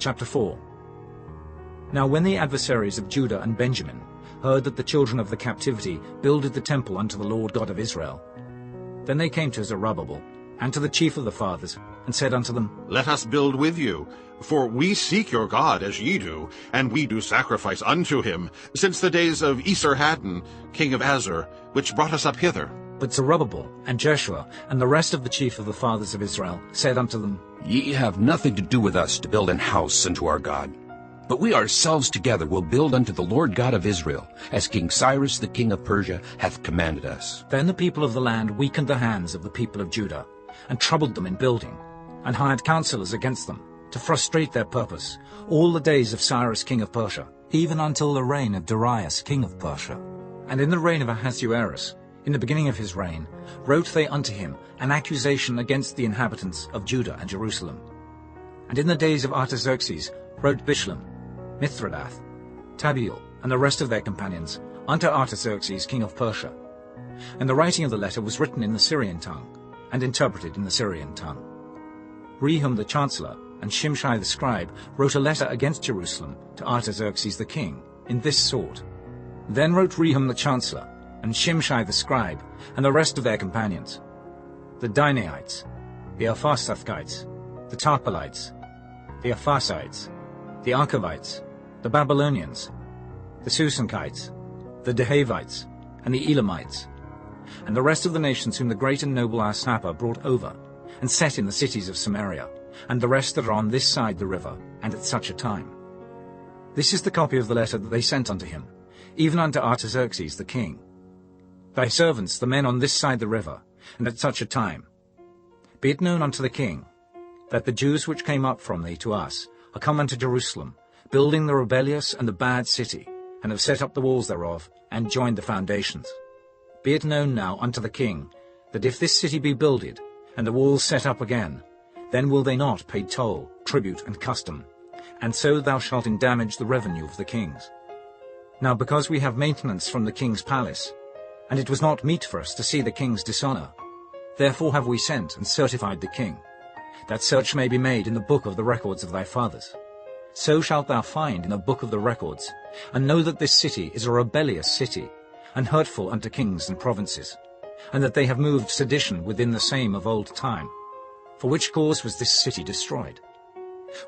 Chapter 4. Now when the adversaries of Judah and Benjamin heard that the children of the captivity builded the temple unto the Lord God of Israel, then they came to Zerubbabel and to the chief of the fathers, and said unto them, Let us build with you, for we seek your God as ye do, and we do sacrifice unto him, since the days of Esarhaddon, king of Azor, which brought us up hither. But Zerubbabel and Jeshua and the rest of the chief of the fathers of Israel said unto them, Ye have nothing to do with us to build an house unto our God. But we ourselves together will build unto the Lord God of Israel, as King Cyrus the king of Persia hath commanded us. Then the people of the land weakened the hands of the people of Judah, and troubled them in building, and hired counselors against them, to frustrate their purpose, all the days of Cyrus king of Persia, even until the reign of Darius king of Persia. And in the reign of Ahasuerus, in the beginning of his reign, wrote they unto him an accusation against the inhabitants of Judah and Jerusalem. And in the days of Artaxerxes wrote Bishlam, Mithridath, Tabeel, and the rest of their companions, unto Artaxerxes king of Persia. And the writing of the letter was written in the Syrian tongue, and interpreted in the Syrian tongue. Rehum the chancellor and Shimshai the scribe wrote a letter against Jerusalem to Artaxerxes the king, in this sort. Then wrote Rehum the chancellor, and Shimshai the scribe, and the rest of their companions, the Dinaites, the Apharsathites, the Tarpelites, the Apharsites, the Archavites, the Babylonians, the Susankites, the Dehavites, and the Elamites, and the rest of the nations whom the great and noble Arsappa brought over, and set in the cities of Samaria, and the rest that are on this side the river, and at such a time. This is the copy of the letter that they sent unto him, even unto Artaxerxes the king. Thy servants, the men on this side the river, and at such a time. Be it known unto the king, that the Jews which came up from thee to us are come unto Jerusalem, building the rebellious and the bad city, and have set up the walls thereof, and joined the foundations. Be it known now unto the king, that if this city be builded, and the walls set up again, then will they not pay toll, tribute, and custom, and so thou shalt endamage the revenue of the kings. Now because we have maintenance from the king's palace, and it was not meet for us to see the king's dishonour, therefore have we sent and certified the king, that search may be made in the book of the records of thy fathers. So shalt thou find in the book of the records, and know that this city is a rebellious city, and hurtful unto kings and provinces, and that they have moved sedition within the same of old time. For which cause was this city destroyed?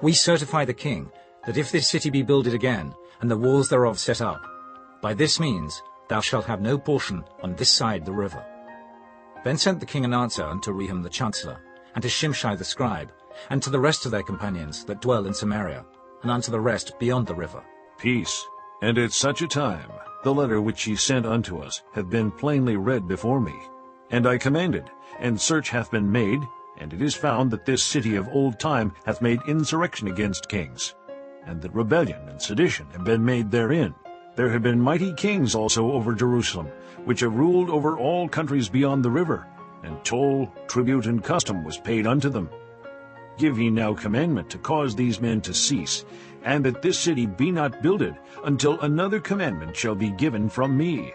We certify the king, that if this city be builded again, and the walls thereof set up, by this means thou shalt have no portion on this side the river. Then sent the king an answer unto Rehum the chancellor, and to Shimshai the scribe, and to the rest of their companions that dwell in Samaria, and unto the rest beyond the river. Peace. And at such a time the letter which ye sent unto us hath been plainly read before me. And I commanded, and search hath been made, and it is found that this city of old time hath made insurrection against kings, and that rebellion and sedition have been made therein. There have been mighty kings also over Jerusalem, which have ruled over all countries beyond the river, and toll, tribute, and custom was paid unto them. Give ye now commandment to cause these men to cease, and that this city be not builded, until another commandment shall be given from me.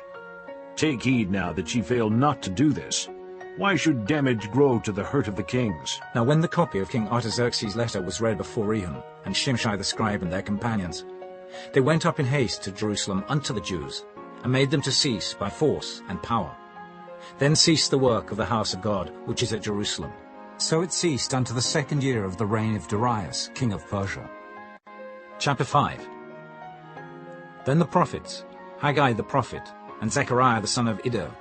Take heed now that ye fail not to do this. Why should damage grow to the hurt of the kings? Now when the copy of King Artaxerxes' letter was read before Rehum and Shimshai the scribe and their companions, they went up in haste to Jerusalem unto the Jews, and made them to cease by force and power. Then ceased the work of the house of God, which is at Jerusalem. So it ceased unto the 2nd year of the reign of Darius, king of Persia. Chapter 5. Then the prophets, Haggai the prophet, and Zechariah the son of Iddo,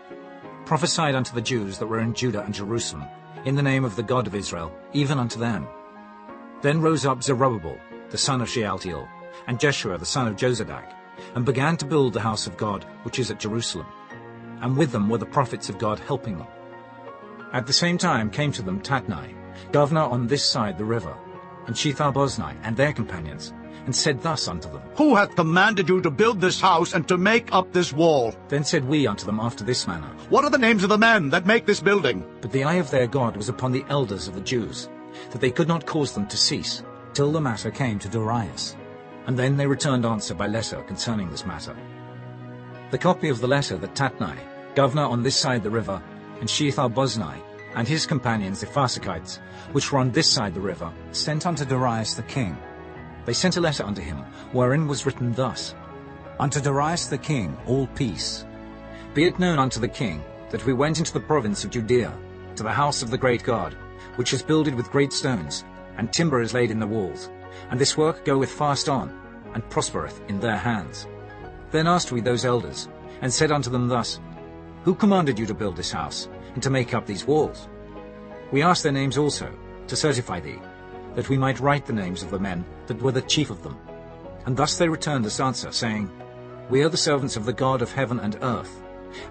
prophesied unto the Jews that were in Judah and Jerusalem, in the name of the God of Israel, even unto them. Then rose up Zerubbabel, the son of Shealtiel, and Jeshua the son of Jozadak, and began to build the house of God, which is at Jerusalem. And with them were the prophets of God helping them. At the same time came to them Tatnai, governor on this side the river, and Shethar-boznai and their companions, and said thus unto them, Who hath commanded you to build this house and to make up this wall? Then said we unto them after this manner, What are the names of the men that make this building? But the eye of their God was upon the elders of the Jews, that they could not cause them to cease, till the matter came to Darius. And then they returned answer by letter concerning this matter. The copy of the letter that Tatnai, governor on this side the river, and Shethar-boznai, and his companions the Pharsakites, which were on this side the river, sent unto Darius the king. they sent a letter unto him, wherein was written thus: Unto Darius the king, all peace. Be it known unto the king, that we went into the province of Judea, to the house of the great God, which is builded with great stones, and timber is laid in the walls, and this work goeth fast on, and prospereth in their hands. Then asked we those elders, and said unto them thus, Who commanded you to build this house, and to make up these walls? We asked their names also, to certify thee, that we might write the names of the men that were the chief of them. And thus they returned us answer, saying, We are the servants of the God of heaven and earth,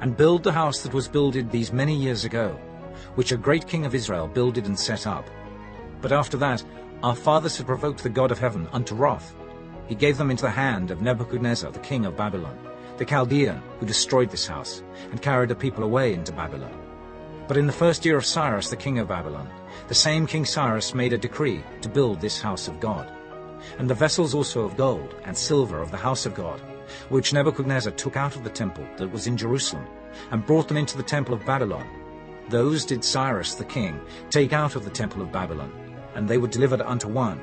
and build the house that was builded these many years ago, which a great king of Israel builded and set up. But after that our fathers had provoked the God of heaven unto wrath. He gave them into the hand of Nebuchadnezzar the king of Babylon, the Chaldean, who destroyed this house, and carried the people away into Babylon. But in the first year of Cyrus the king of Babylon, the same King Cyrus made a decree to build this house of God. And the vessels also of gold and silver of the house of God, which Nebuchadnezzar took out of the temple that was in Jerusalem, and brought them into the temple of Babylon, those did Cyrus the king take out of the temple of Babylon, and they were delivered unto one,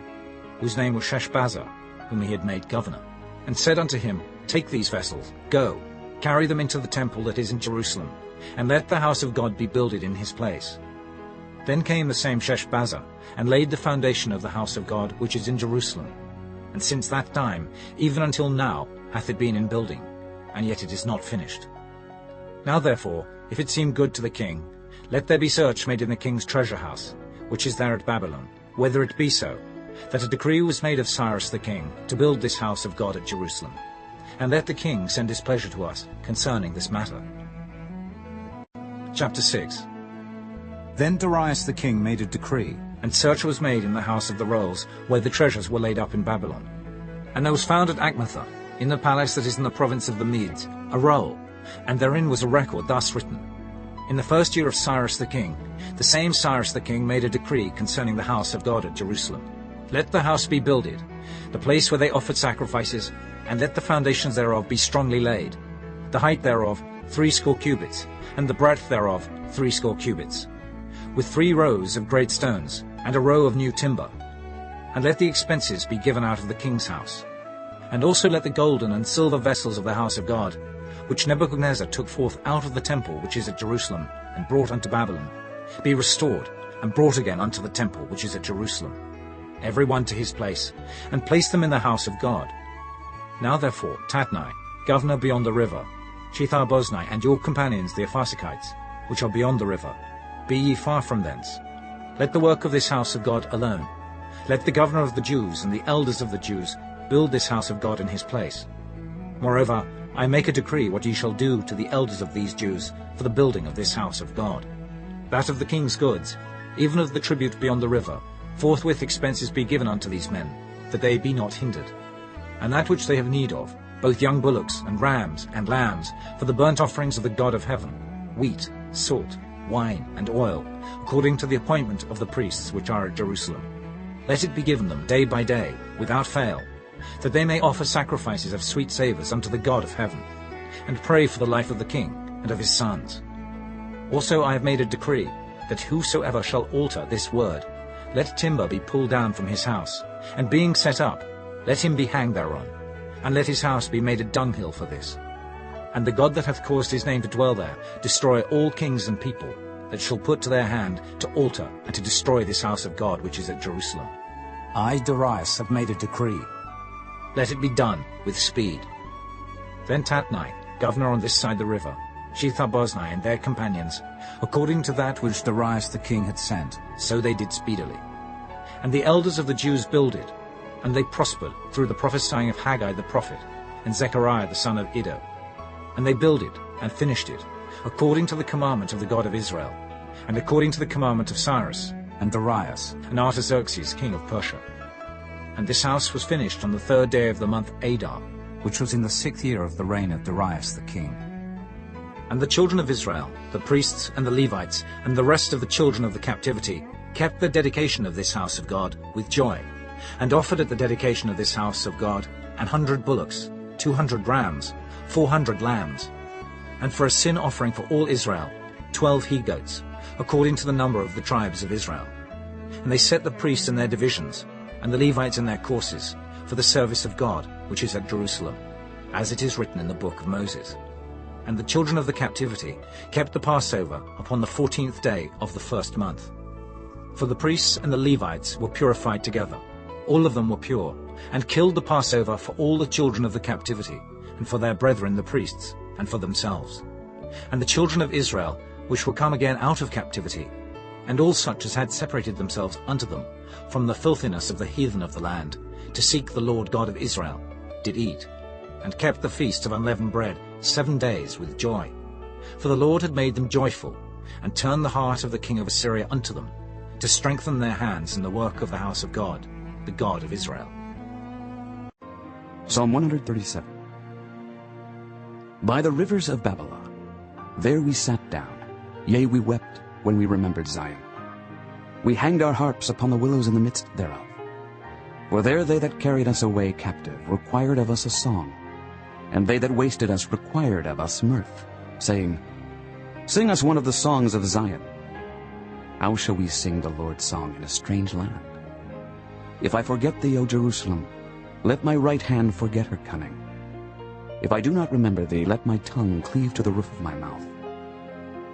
whose name was Sheshbazzar, whom he had made governor, and said unto him, Take these vessels, go, carry them into the temple that is in Jerusalem, and let the house of God be builded in his place. Then came the same Sheshbazzar, and laid the foundation of the house of God which is in Jerusalem. And since that time, even until now, hath it been in building, and yet it is not finished. Now therefore, if it seem good to the king, let there be search made in the king's treasure house, which is there at Babylon, whether it be so, that a decree was made of Cyrus the king to build this house of God at Jerusalem. And let the king send his pleasure to us concerning this matter. Chapter 6. Then Darius the king made a decree, and search was made in the house of the rolls, where the treasures were laid up in Babylon. And there was found at Achmetha, in the palace that is in the province of the Medes, a roll, and therein was a record thus written: In the first year of Cyrus the king, the same Cyrus the king made a decree concerning the house of God at Jerusalem. Let the house be builded, the place where they offered sacrifices, and let the foundations thereof be strongly laid, the height thereof 60 cubits, and the breadth thereof 60 cubits, with 3 rows of great stones, and a row of new timber. And let the expenses be given out of the king's house. And also let the golden and silver vessels of the house of God, which Nebuchadnezzar took forth out of the temple which is at Jerusalem, and brought unto Babylon, be restored, and brought again unto the temple which is at Jerusalem, every one to his place, and place them in the house of God. Now therefore, Tatnai, governor beyond the river, Shethar-boznai, and your companions the Apharsachites, which are beyond the river, be ye far from thence. Let the work of this house of God alone. Let the governor of the Jews and the elders of the Jews build this house of God in his place. Moreover, I make a decree what ye shall do to the elders of these Jews for the building of this house of God. That of the king's goods, even of the tribute beyond the river, forthwith expenses be given unto these men, that they be not hindered. And that which they have need of, both young bullocks and rams and lambs, for the burnt offerings of the God of heaven, wheat, salt, wine, and oil, according to the appointment of the priests which are at Jerusalem. Let it be given them day by day, without fail, that they may offer sacrifices of sweet savours unto the God of heaven, and pray for the life of the king and of his sons. Also I have made a decree, that whosoever shall alter this word, let timber be pulled down from his house, and being set up, let him be hanged thereon, and let his house be made a dunghill for this. And the God that hath caused his name to dwell there destroy all kings and people that shall put to their hand to alter and to destroy this house of God which is at Jerusalem. I, Darius, have made a decree. Let it be done with speed. Then Tatnai, governor on this side the river, Shethar-boznai and their companions, according to that which Darius the king had sent, so they did speedily. And the elders of the Jews builded, and they prospered through the prophesying of Haggai the prophet, and Zechariah the son of Iddo. And they builded and finished it, according to the commandment of the God of Israel, and according to the commandment of Cyrus, and Darius, and Artaxerxes king of Persia. And this house was finished on the 3rd day of the month Adar, which was in the 6th year of the reign of Darius the king. And the children of Israel, the priests and the Levites, and the rest of the children of the captivity, kept the dedication of this house of God with joy, and offered at the dedication of this house of God 100 bullocks, 200 rams, 400 lambs, and for a sin offering for all Israel 12 he-goats, according to the number of the tribes of Israel. And they set the priests in their divisions, and the Levites in their courses, for the service of God, which is at Jerusalem, as it is written in the book of Moses. And the children of the captivity kept the Passover upon the 14th day of the first month. For the priests and the Levites were purified together, all of them were pure, and killed the Passover for all the children of the captivity, and for their brethren the priests, and for themselves. And the children of Israel, which were come again out of captivity, and all such as had separated themselves unto them from the filthiness of the heathen of the land, to seek the Lord God of Israel, did eat, and kept the feast of unleavened bread 7 days with joy. For the Lord had made them joyful, and turned the heart of the king of Assyria unto them, to strengthen their hands in the work of the house of God, the God of Israel. Psalm 137. By the rivers of Babylon, there we sat down, yea, we wept when we remembered Zion. We hanged our harps upon the willows in the midst thereof. For there they that carried us away captive required of us a song, and they that wasted us required of us mirth, saying, Sing us one of the songs of Zion. How shall we sing the Lord's song in a strange land? If I forget thee, O Jerusalem, let my right hand forget her cunning. If I do not remember thee, let my tongue cleave to the roof of my mouth.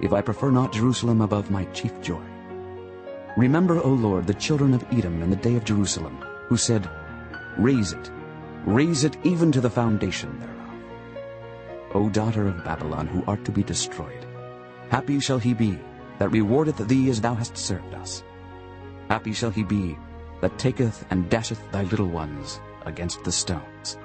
If I prefer not Jerusalem above my chief joy. Remember, O Lord, the children of Edom in the day of Jerusalem, who said, raise it even to the foundation thereof. O daughter of Babylon, who art to be destroyed, happy shall he be that rewardeth thee as thou hast served us. Happy shall he be that taketh and dasheth thy little ones against the stones.